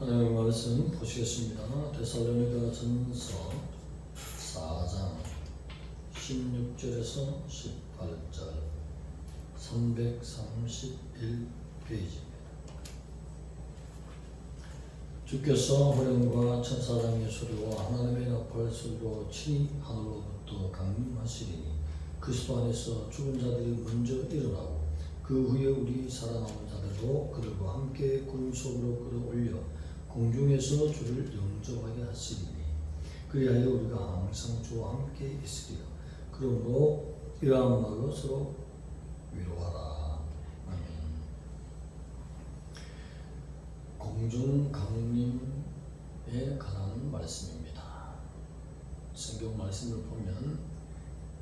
하나님의 말씀 보시겠습니다. 데살로니가 전서 4장 16절에서 18절 331페이지입니다. 주께서 호령과 천사장의 소리와 하나님의 나팔 소리로 친히 하늘로부터 강림하시리니 그 수 안에서 죽은 자들이 먼저 일어나고 그 후에 우리 살아남은 자들도 그들과 함께 구름 속으로 끌어올려 공중에서 주를 영접하게 하시리니 그리하여 우리가 항상 주와 함께 있으리라. 그러므로 이러한 말로 서로 위로하라. 아멘. 공중 강림에 관한 말씀입니다. 성경 말씀을 보면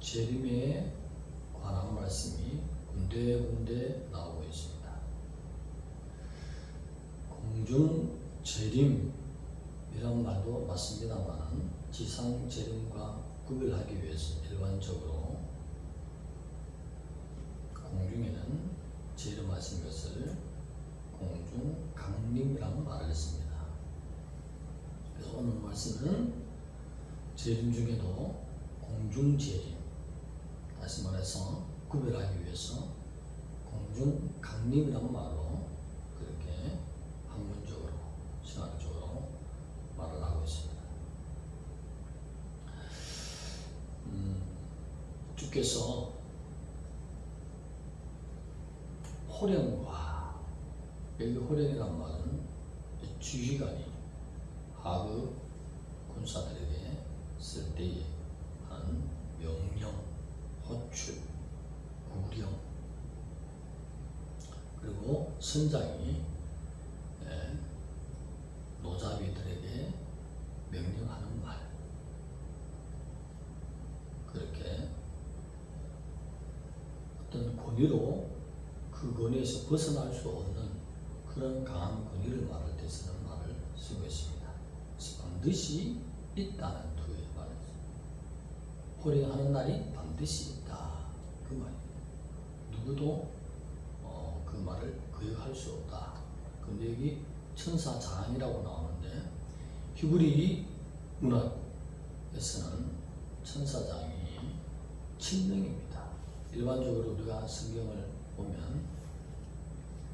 재림에 관한 말씀이 군데군데 나오고 있습니다. 공중 재림이란 말도 맞습니다만 지상 재림과 구별하기 위해서 일반적으로 공중에는 재림하신 것을 공중 강림이라는 말을 했습니다. 그래서 오늘 말씀은 재림 중에도 공중 재림, 다시 말해서 구별하기 위해서 공중 강림이라는 말로 그렇게 학문적으로 신학적으로 말을 하고 있습니다. 주께서 호령과, 여기 호령이란 말은 지휘관이 하급 군사들에게 쓸 때에 한 명령, 호출, 구령, 그리고 선장이 노자비들에게 명령하는 말, 그렇게 어떤 권위로 그 권위에서 벗어날 수 없는 그런 강한 권위를 말할 때 쓰는 말을 쓰고 있습니다. 그래서 반드시 있다는 두 개의 말을 호령하는 날이 반드시 있다, 그 말입니다. 누구도 그 말을 거역할 수 없다. 근데 여기 천사장이라고 나오는데 히브리 문학에서는 천사장이 7명입니다. 일반적으로 우리가 성경을 보면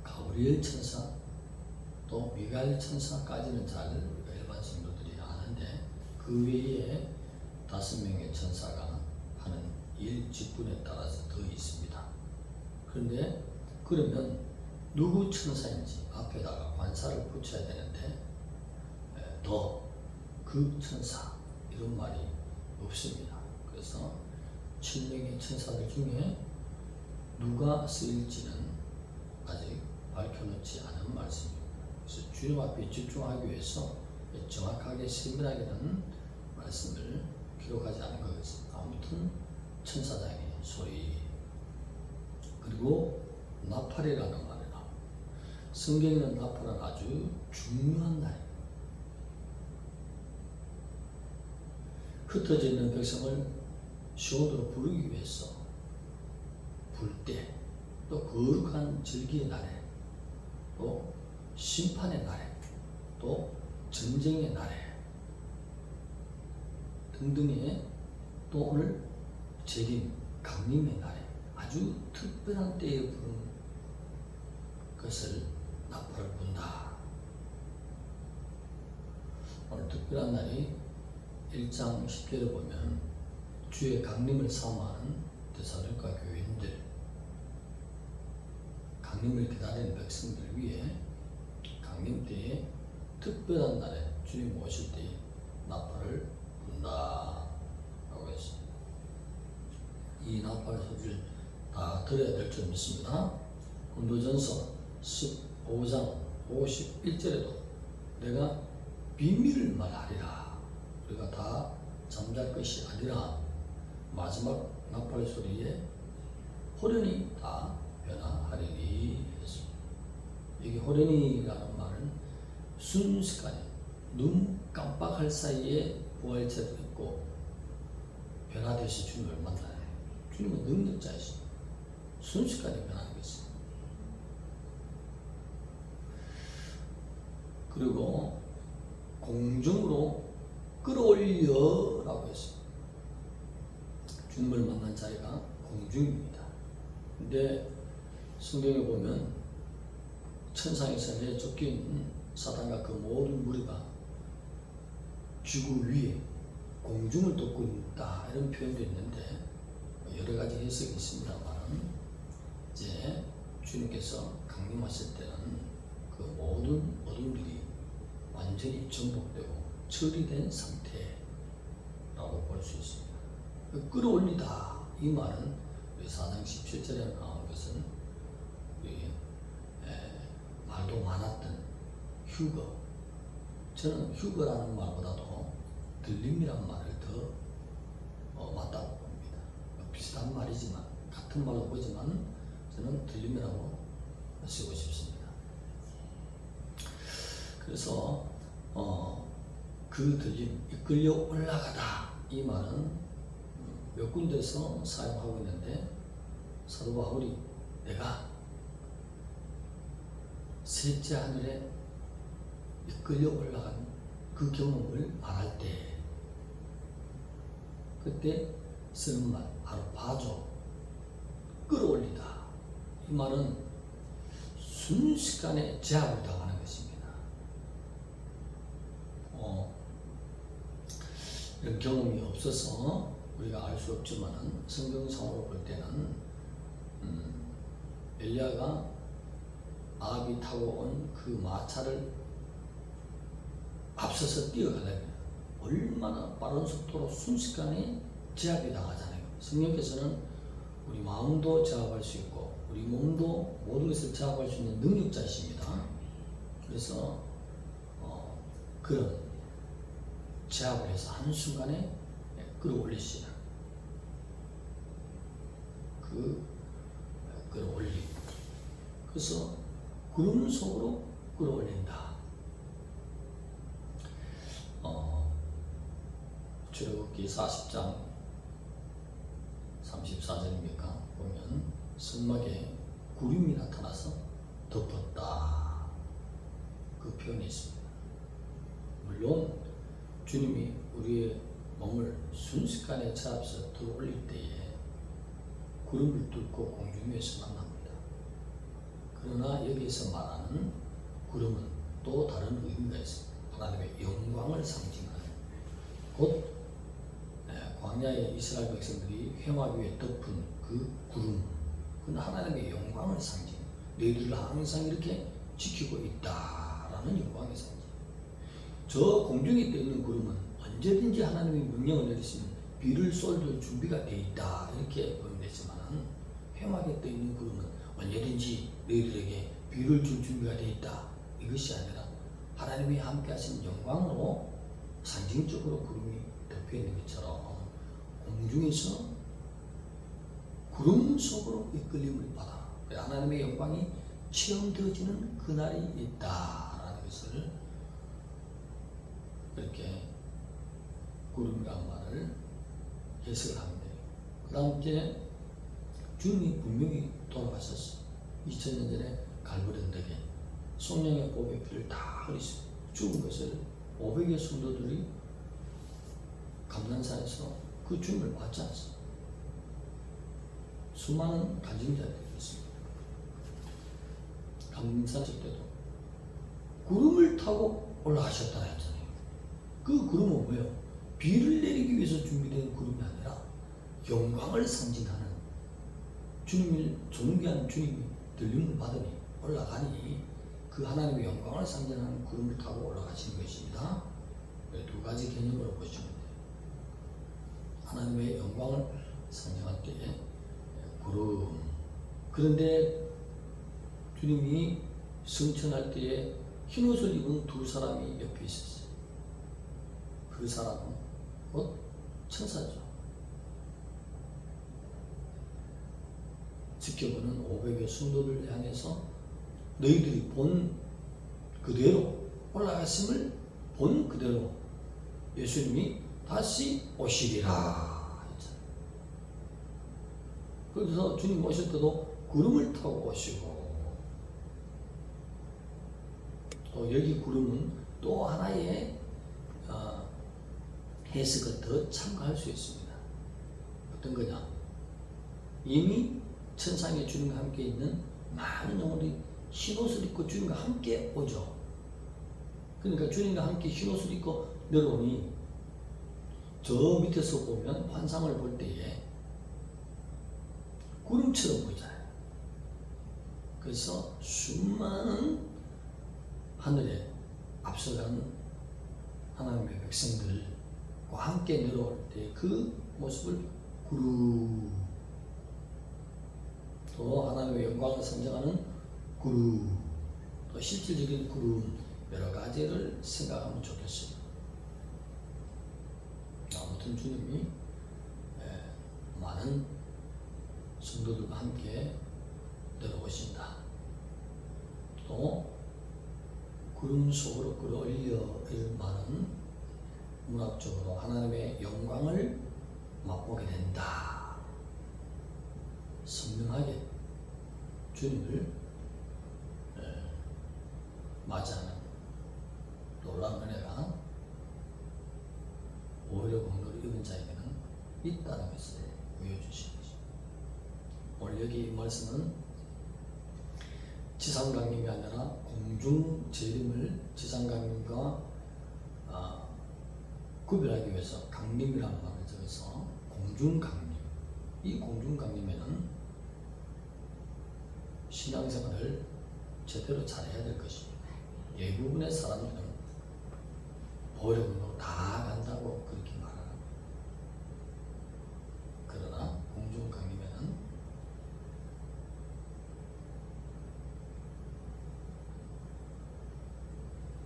가브리엘 천사 또 미가엘 천사까지는 잘 우리가 일반 성도들이 아는데 그 외에 5명의 천사가 하는 일 직분에 따라서 더 있습니다. 그런데 그러면 누구 천사인지 앞에다가 관사를 붙여야 되는데 더 그 천사 이런 말이 없습니다. 그래서 7명의 천사들 중에 누가 쓰일지는 아직 밝혀놓지 않은 말씀입니다. 그래서 주님 앞에 집중하기 위해서 정확하게 세밀하게는 말씀을 기록하지 않은 거겠습니다. 아무튼 천사장의 소리, 그리고 나팔이라는 말이 나옵니다. 성경에는 나팔은 아주 중요한 날입니다. 흩어져 있는 백성을 시온으로 부르기 위해서 불 때, 또 거룩한 절기의 날에, 또 심판의 날에, 또 전쟁의 날에 등등의, 또 오늘 재림, 강림의 날에 아주 특별한 때에 부르는 것을 나팔을 분다. 오늘 특별한 날이 1장 10절에 보면 주의 강림을 사모하는 데살로니가 교인들, 강림을 기다리는 백성들 위해 강림 때에 특별한 날에 주님 오실 때에 나팔을 분다 라고 했습니다. 이 나팔 소리를 다 들어야 될 줄 믿습니다. 고린도전서 15장 51절에도 내가 비밀을 말하리라. 우리가 다 잠잘 것이 아니라 마지막 나팔 소리에 호련히 다 변화하리니 했습니다. 여기 호련히라는 말은 순식간에 눈 깜빡할 사이에 부활체도 있고 변화돼서 주님을 만나요. 주님은 능력자이십니다. 순식간에 변하는 것입니다. 그리고 공중으로 끌어올려라고 했어요. 주님을 만난 자리가 공중입니다. 근데 성경에 보면 천상에서 내쫓긴 사단과 그 모든 무리가 지구 위에 공중을 돕고 있다 이런 표현도 있는데 여러 가지 해석이 있습니다만 이제 주님께서 강림하실 때는 그 모든 어둠들이 완전히 정복되고 처리된 상태라고 볼 수 있습니다. 끌어올리다 이 말은 우리 4장 17절에 나온 것은 우리 말도 많았던 휴거, 저는 휴거라는 말보다도 들림이란 말을 더 맞다고 봅니다. 비슷한 말이지만 같은 말로 보지만 저는 들림이라고 쓰고 싶습니다. 그래서 그 들림, 이끌려 올라가다 이 말은 몇 군데서 사용하고 있는데 사도 바울이 내가 셋째 하늘에 이끌려 올라간 그 경험을 말할 때 그때 쓰는 말 바로 바조, 끌어올리다. 이 말은 순식간에 제압을 당하는 것입니다. 이런 경험이 없어서 우리가 알 수 없지만 성경상으로 볼 때는 엘리야가 아합이 타고 온 그 마차를 앞서서 뛰어가려면 얼마나 빠른 속도로 순식간에 제압이 당하잖아요. 성령께서는 우리 마음도 제압할 수 있고 우리 몸도 모든 것을 제압할 수 있는 능력자이십니다. 그래서 그런 제압을 해서 한순간에 끌어올리시는 그 끌어올림. 그래서 구름 속으로 끌어올린다. 출애굽기 40장 34절입니까? 보면 성막에 구름이 나타나서 덮었다. 그 표현이 있습니다. 물론 주님이 우리의 몸을 순식간에 잡아서 들어올릴 때에 구름을 뚫고 공중 위에서 만납니다. 그러나 여기에서 말하는 구름은 또 다른 의미가 있습니다. 하나님의 영광을 상징하는 곧 광야의 이스라엘 백성들이 회막 위에 덮은 그 구름, 그건 하나님의 영광을 상징. 너희들을 항상 이렇게 지키고 있다라는 영광의 상징. 저 공중에 떠 있는 구름은 언제든지 하나님의 명령을 내리시면 비를 쏠줄 준비가 되어 있다 이렇게 보면 되지만 회막에 떠 있는 구름은 언제든지 너희들에게 비를 줄 준비가 되어 있다 이것이 아니라 하나님이 함께 하신 영광으로 상징적으로 구름이 덮여 있는 것처럼 공중에서 구름 속으로 이끌림을 받아 하나님의 영광이 체험되어지는 그날이 있다라는 것을 이렇게 구름이라는 말을 해석을 하면 돼요. 그 다음 이제 주님이 분명히 돌아가셨어. 2000년 전에 갈보리 언덕에 성령의 보배 피를 다 흘리시고 죽은 것을 500의 성도들이 감난산에서 그 주님을 받지 않습니다. 수많은 간증자들이 있습니다. 감난산 때도 구름을 타고 올라가셨다라 했잖아요. 그 구름은 뭐예요? 비를 내리기 위해서 준비된 구름이 아니라 영광을 상징하는 주님을 존귀한 주님이 들림을 받으니 올라가니 그 하나님의 영광을 상징하는 구름을 타고 올라가시는 것입니다. 두 가지 개념으로 보시면 돼요. 하나님의 영광을 상징할 때에 구름. 그런데 주님이 승천할 때에 흰 옷을 입은 두 사람이 옆에 있었어요. 그 사람은 곧 천사죠. 지켜보는 500의 성도를 향해서 너희들이 본 그대로 올라가심을 본 그대로 예수님이 다시 오시리라 했잖아요. 그래서 주님 오실 때도 구름을 타고 오시고 또 여기 구름은 또 하나의 해석을 더 참고할 수 있습니다. 어떤 거냐? 이미 천상에 주님과 함께 있는 많은 영혼들이 흰옷을 입고 주님과 함께 오죠. 그러니까 주님과 함께 흰옷을 입고 내려오니 저 밑에서 보면 환상을 볼 때에 구름처럼 보이잖아요. 그래서 수많은 하늘에 앞서가는 하나님의 백성들과 함께 내려올 때 그 모습을 구름, 또 하나님의 영광을 상징하는 구름, 또 실질적인 구름, 여러 가지를 생각하면 좋겠어요. 아무튼 주님이 많은 성도들과 함께 내려오신다. 또 구름 속으로 끌어올려 이런 말은 문학적으로 하나님의 영광을 맛보게 된다. 선명하게 주님을 맞이하는 놀라운 은혜가 오히려 공로를 입은 자에게는 있다는 것을 보여주신 것입니다. 오늘 여기 이 말씀은 지상강림이 아니라 공중재림을 지상강림과 구별하기 위해서 강림이라는 말을 적어서 공중강림, 이 공중강림에는 신앙생활을 제대로 잘해야 될 것입니다. 대부분의 사람들은 보령으로 다 간다고 그렇게 말합니다. 그러나 공중강림에는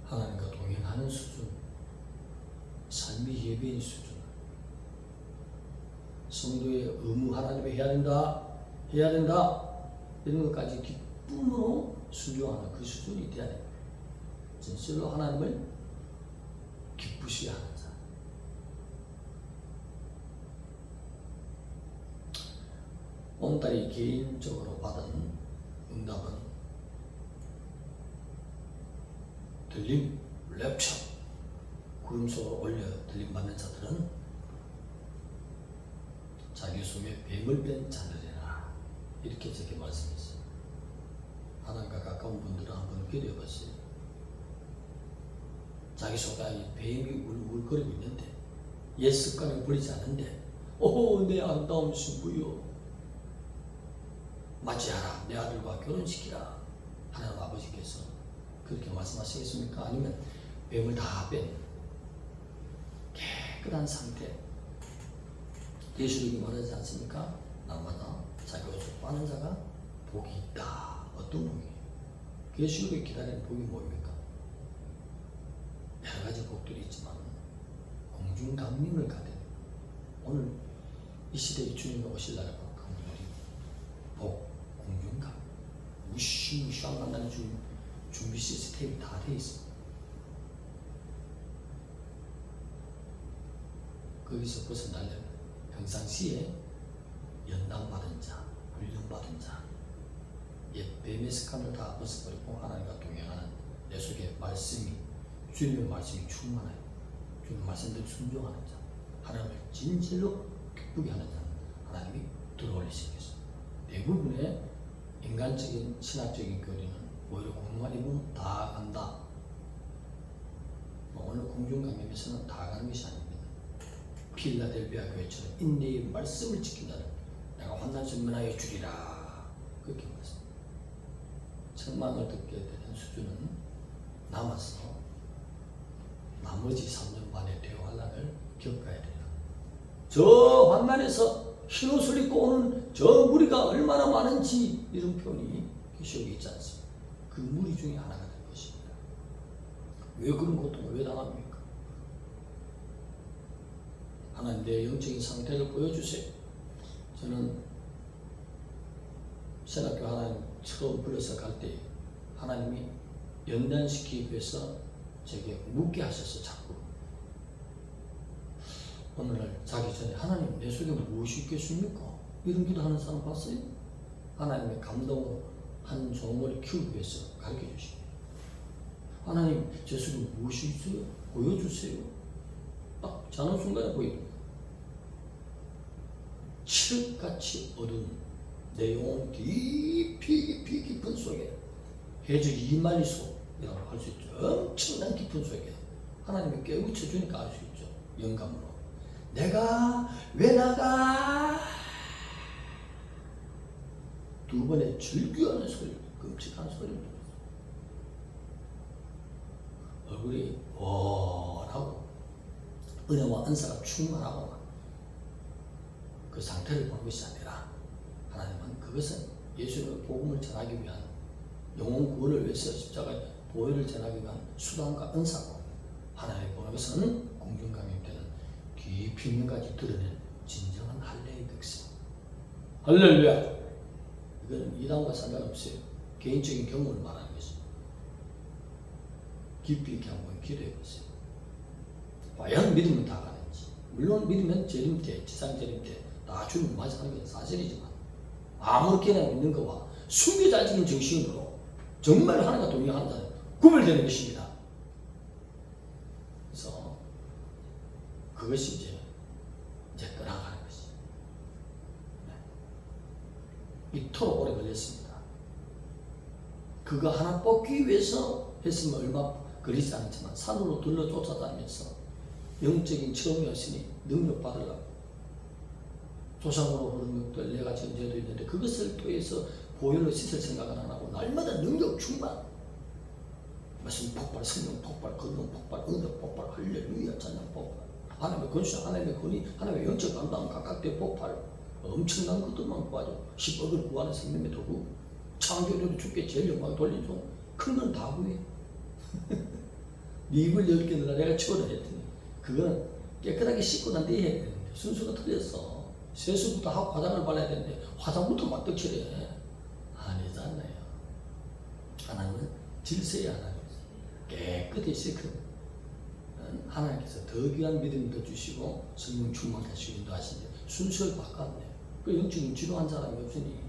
하나님과 동행하는 수준, 삶의 예배인 수준, 성도의 의무 하나님의 해야 된다 이런 것까지 기쁨으로 순종하는 그 수준이 돼야 됩니다. 진실로 하나님을 기쁘시게 하는 자. 오늘따라 개인적으로 받은 응답은 들림, 랩처, 구름 속으로 올려 들림 받는 자들은 자기 속에 뱀을 뺀 자들이라, 이렇게 저렇게 말씀했어요. 하나님과 가까운 분들은 한번 기도해 보세요. 자기 속에 뱀이 울울거리고 있는데 옛 습관을 버리지 않는데 내 아름다운 신부여 맞이하라, 내 아들과 결혼시키라, 하나님 아버지께서 그렇게 말씀하시겠습니까? 아니면 뱀을 다 뺀 깨끗한 상태, 예수님이 말하지 않습니까? 날마다 자기 옷을 빠는 자가 복이 있다. 어떤 복이에요? 예수님이 기다리는 복이 뭡니까? 여러 가지 복들이 있지만 공중강림을 가되 오늘 이 시대에 주님이 오실 날에 그분들이 복, 공중강, 무시무시한 만나는 준비 시스템이 다 돼 있습니다. 거기서 벗어나려면 평상시에 연단받은 자, 훈련받은 자, 옛 뱀의 습관을 다 벗어버리고 하나님과 동행하는 내 속에 말씀이, 주님의 말씀이 충만하여 주님의 말씀대로 순종하는 자, 하나님을 진실로 기쁘게 하는 자, 하나님이 들어올리시겠습니다. 대부분의 인간적인 신학적인 교리는 오히려 공부만 입으면 다 간다. 오늘 공중강림에서는 다 가는 것이 아닙니다. 필라델비아 교회처럼 인내의 말씀을 지킨다는, 내가 환난 선면하여 주리라, 그렇게 말했습니다. 책망을 듣게 되는 수준은 남아서 나머지 3년 반의 대환란을 겪어야 돼요. 저 환난에서 흰옷을 입고 오는 저 무리가 얼마나 많은지, 이런 표현이 계시록에 있지 않습니까? 그 무리 중에 하나가 될 것입니다. 왜 그런 고통을 왜 당합니까? 하나님 내 영적인 상태를 보여주세요. 저는 신학교 하나님 처음 불러서 갈 때 하나님이 연단시키기 위해서 제게 묻게 하셔서 자꾸 오늘날 자기 전에 하나님 내 속에 무엇이 있겠습니까? 이런 기도하는 사람 봤어요? 하나님의 감동으로 한 종을 키우기 위해서 가르쳐 주십니다. 하나님 제 속에 무엇이 있어요? 보여주세요. 딱 자는 순간에 보입니다. 칠흑같이 어두운 내 영혼 깊이 깊은 속에 해저 2만리소이라고 할 수 있죠. 엄청난 깊은 속에 하나님이 깨우쳐 주니까 알 수 있죠. 영감으로. 내가 왜 나가? 두 번의 즐겨하는 소리, 끔찍한 소리를 들었어요. 얼굴이 원하고 은혜와 은사가 충만하고 그 상태를 보는 것이 아니라 하나님은 그것은 예수님의 복음을 전하기 위한 영혼 구원을 위해서 십자가의 보혈을 전하기 위한 수단과 은사고 하나님 보는 것은 공중감염 되는 깊이 있는까지 드러낸 진정한 할례의 백성. 할렐루야. 이거는 이단과 상관없어요. 개인적인 경험을 말하는 것입니다. 깊이 있게 한번 기도해 보세요. 과연 믿으면 다 가는지. 물론 믿으면 재림때, 지상 재림때 다 주님 맞이하는 건 사실이지만 아무렇게나 믿는 것과 순교자적인 정신으로 정말 하나님과 동행하는 자는 구별되는 것입니다. 그래서 그것이 이제 떠나가는 것이. 이토록 오래 걸렸습니다. 그거 하나 뽑기 위해서 했으면 얼마 걸리지 않았지만 산으로 둘러 쫓아다니면서 영적인 체험이었으니 능력 받으려고 조상으로 흐르는 것들 내가 전제도 있는데 그것을 통해서 보혈로 씻을 생각은 안 하고 날마다 능력 충만, 무슨 폭발, 성령 폭발, 건능 폭발, 은혜 폭발, 할렐루야 찬양 폭발, 하나님의 권수, 하나님의 권위, 하나님의 영적 감당 각각의 폭발, 엄청난 것들만 구하죠. 10억을 구하는 생명의 도구, 창조력도 죽게 제일 영광을 돌린 종, 큰 건 다 구해. 네 입을 10개 넣으라 내가 치워라 했더니 그거는 깨끗하게 씻고 난 뒤에 해야 되는데 순서가 틀렸어. 세수부터 하고 화장을 발라야 되는데 화장부터 맞덕칠해. 아니잖아요. 하나님은 질서의 하나님이죠. 깨끗이 씻고 하나님께서 더 귀한 믿음을 더 주시고 성령 충만케 하시고 인도하시는데 순서를 바꿨네. 그 영적인 지도한 사람이 없으니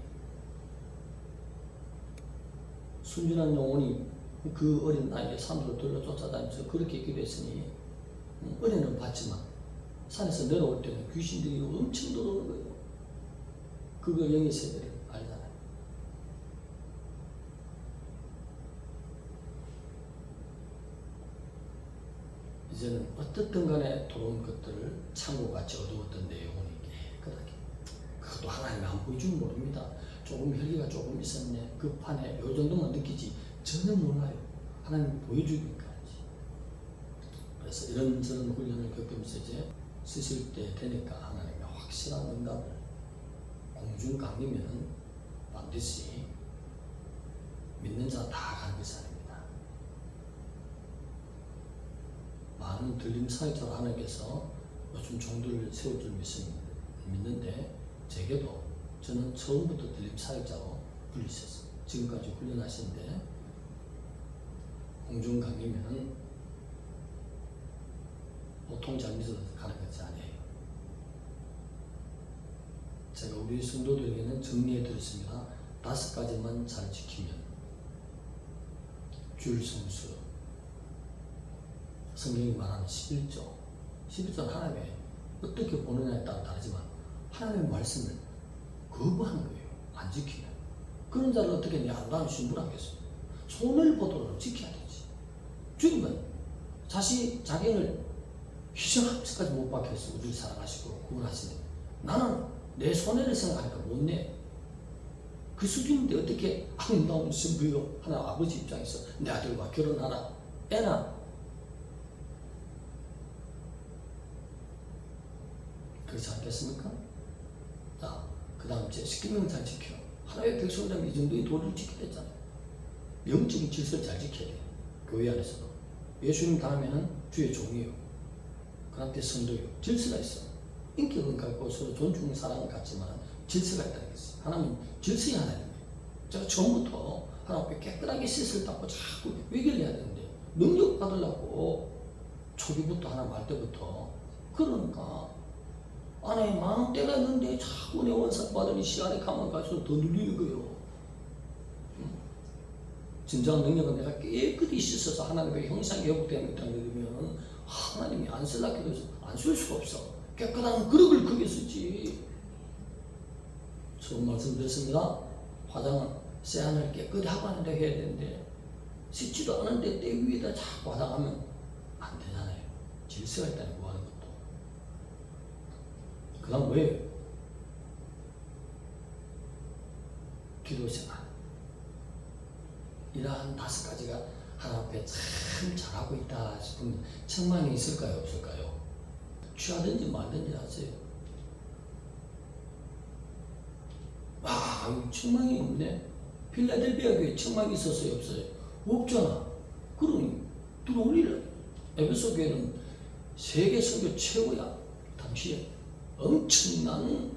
순진한 영혼이 그 어린 나이에 산으로 돌려 쫓아다니면서 그렇게 기도했으니 은혜는 받지만 산에서 내려올 때는 귀신들이 엄청 들어오는 거예요. 그거 영의 세대를 알잖아요. 이제는 어떻든 간에 들어온 것들을 창고같이 어두웠던 내 영혼이 깨끗하게, 그것도 하나님이 안 보여주면 모릅니다. 조금 혈기가 조금 있었네, 그 판에 요 정도만 느끼지 전혀 몰라요. 하나님이 보여주기까지. 그래서 이런저런 훈련을 겪으면서 이제 쓰실 때 되니까 하나님의 확실한 응답을 공중강이면 반드시 믿는 자 다 가는 것이 아닙니다. 많은 들림 사역자로 하나님께서 요즘 종들을 세울 줄 믿는데 제게도 저는 처음부터 들림 사역자로 불리셨어요. 지금까지 훈련하시는데 공중강이면 보통 잘 믿어서 가는 것이 아니에요. 제가 우리 성도들에게는 정리해 드렸습니다. 5가지만 잘 지키면 주일 성수, 성경이 말하는 11조는 하나님의 어떻게 보느냐에 따라 다르지만 하나님의 말씀을 거부하는 거예요. 안 지키면. 그런 자를 어떻게 내 안다는 신부라겠어요. 손을 보도록 지켜야 되지. 주님은 자기를 희생하면서까지 못 박혀서 우리를 사랑하시고 구원하시네. 나는 내 손해를 생각하니까 못 내. 그 수준인데 어떻게 아름다운 신부요 하나 아버지 입장에서 내 아들과 결혼하라. 애나 그렇지 않겠습니까? 자, 그 다음 제 10계명 잘 지켜. 하나님의 백성이라면 이 정도의 도리를 지켜야 되잖아요. 영적인 질서를 잘 지켜야 돼요. 교회 안에서도. 예수님 다음에는 주의 종이요. 그 다음 때 성도요. 질서가 있어. 인격은 같고 서로 존중, 사랑은 같지만 질서가 있다는 것이죠. 하나님은 질서의 하나님이에요. 제가 처음부터 하나님 앞에 깨끗하게 씻을 닦고 자꾸 외결해야 되는데 능력 받으려고 초기부터 하나 말 때부터 그러니까 안에 마음 때가 있는데 자꾸 내 원삭 받으니 시간이 가면 갈수록 더 눌리는 거예요. 진정한 능력은 내가 깨끗이 씻어서 하나님의 형상이 회복되는 있다는 거면 하나님이 안 쓸라 해도 안 쓸 수가 없어. 깨끗한 그릇을 크게 쓰지. 처음 말씀드렸습니다. 화장은 세안을 깨끗이 하고 하는데 해야 되는데 씻지도 않은데 때 위에다 자꾸 화장하면 안 되잖아요. 질서가 있다는 거 하는 것도. 그 다음 뭐예요? 기도생활. 이러한 5가지가 하나님 앞에 참 잘하고 있다 싶으면 책망이 있을까요? 없을까요? 취하든지 말든지 하세요. 책망이 없네. 필라델피아 교회 책망이 있었어요? 없어요? 없잖아. 그러니 들어올리라. 에베소 교회는 세계 선교 최고야. 당시에 엄청난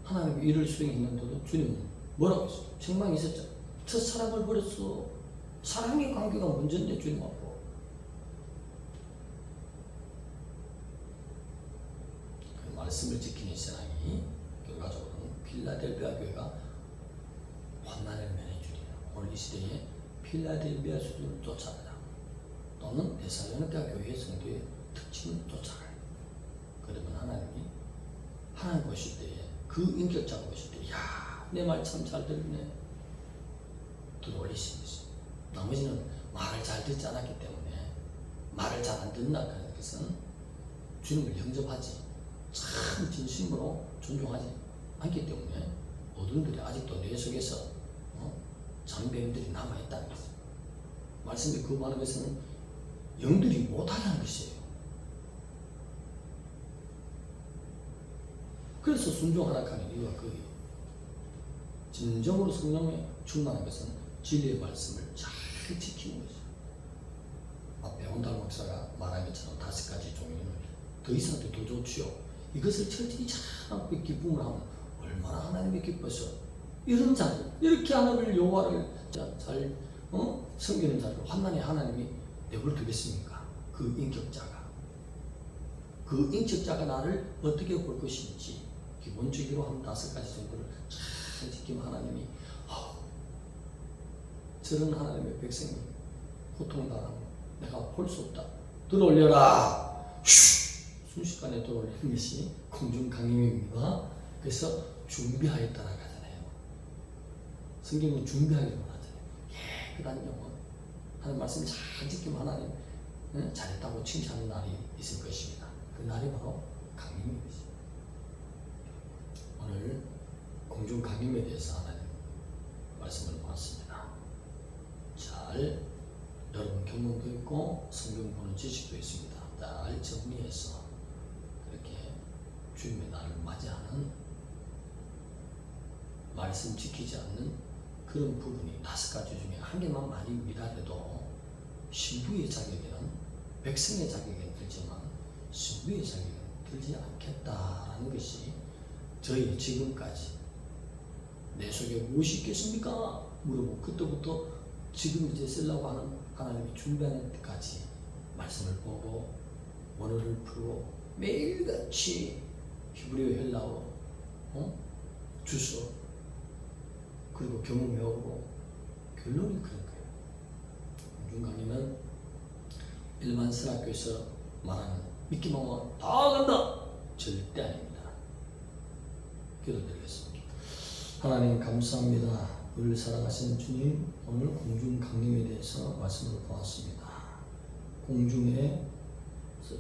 하나님의 일을 수행했는데도 주님은 뭐라고 했어? 책망이 있었죠. 첫사랑을 버렸어. 사랑의 관계가 문제인데 주님 앞으로. 그 말씀을 지키는 신앙이 결과적으로는 필라델피아 교회가 환난을 면해주리라. 오늘 이 시대에 필라델피아 수준을 쫓아가자. 또는 데살로니가 교회 성도의 특징을 쫓아가요. 그러면 하나님이 하나님 보실 때에 그 인격자가 보실 때 내 말 참 잘 들리네. 들어올리시는 것이. 나머지는 말을 잘 듣지 않았기 때문에 말을 잘 안 듣는다 하는 것은 주님을 영접하지 참 진심으로 존중하지 않기 때문에 어른들이 아직도 뇌 속에서 잔뱀들이 남아있다는 것이죠. 말씀이 그 많은 것은 영들이 못하다는 것이에요. 그래서 순종하라 하는 이유가 그거예요. 진정으로 성령에 충만한 것은 진리의 말씀을 잘 지키는 것이죠. 앞에 온달 목사가 말한 것처럼 5가지 종류는 더 이상 더 좋지요. 이것을 철저히 잘 기쁨을 하면 얼마나 하나님이 기뻐서 이런 자리, 이렇게 하나님을 여호와를 잘 섬기는 자리를 환난의 하나님이 내버려 두겠습니까? 그 인격자가 나를 어떻게 볼 것인지 기본적으로 한 5가지 정도를 잘 지키면 하나님이 저런 하나님의 백성이 고통당하면 내가 볼 수 없다. 들어올려라. 순식간에 들어올리는 것이 공중강림입니다. 그래서 준비하였다라고 하잖아요. 성경은 준비하기로 하잖아요. 깨끗한 영혼. 하나님 말씀 잘 지키면 하나님 잘했다고 칭찬하는 날이 있을 것입니다. 그 날이 바로 강림인 것입니다. 오늘 공중 강림에 대해서 하나님 말씀을 보았습니다. 잘 여러분 경험도 있고 성경 보는 지식도 있습니다. 잘 정리해서 그렇게 주님의 날을 맞이하는 말씀 지키지 않는 그런 부분이 5가지 중에 한 개만 많이 미달해도 신부의 자격에는 백성의 자격에는 들지만 신부의 자격에는 들지 않겠다라는 것이 저희 지금까지 내 속에 무엇이 있겠습니까? 물어보고 그때부터 지금 이제 쓰려고 하는 하나님이 준비하는 때까지 말씀을 보고 원어를 풀고 매일같이 히브리어 헬라어 주소 그리고 경험 외우고 결론이 그런 거예요. 공중강림은 일반 선학교에서 말하는 믿기만 하면 다 간다 절대 아닙니다. 기도드리겠습니다. 하나님 감사합니다. 우리를 사랑하시는 주님, 오늘 공중강림에 대해서 말씀을 보았습니다. 공중에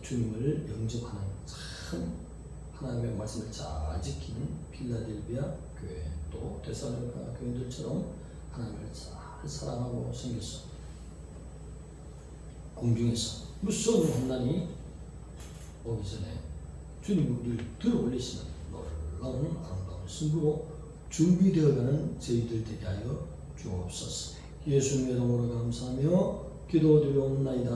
주님을 영접하는 참 하나님의 말씀을 잘 지키는 필라델피아 교회 또 데살로니가 교인들처럼 하나님을 잘 사랑하고 섬겼어. 공중에서 무서운 환난이 오기 전에 주님이 우리를 들어올리시는 놀라운 아름다운 승부로 준비되어가는 저희들 되게 하여 주옵소서. 예수님의 이름으로 감사하며 기도드리옵나이다.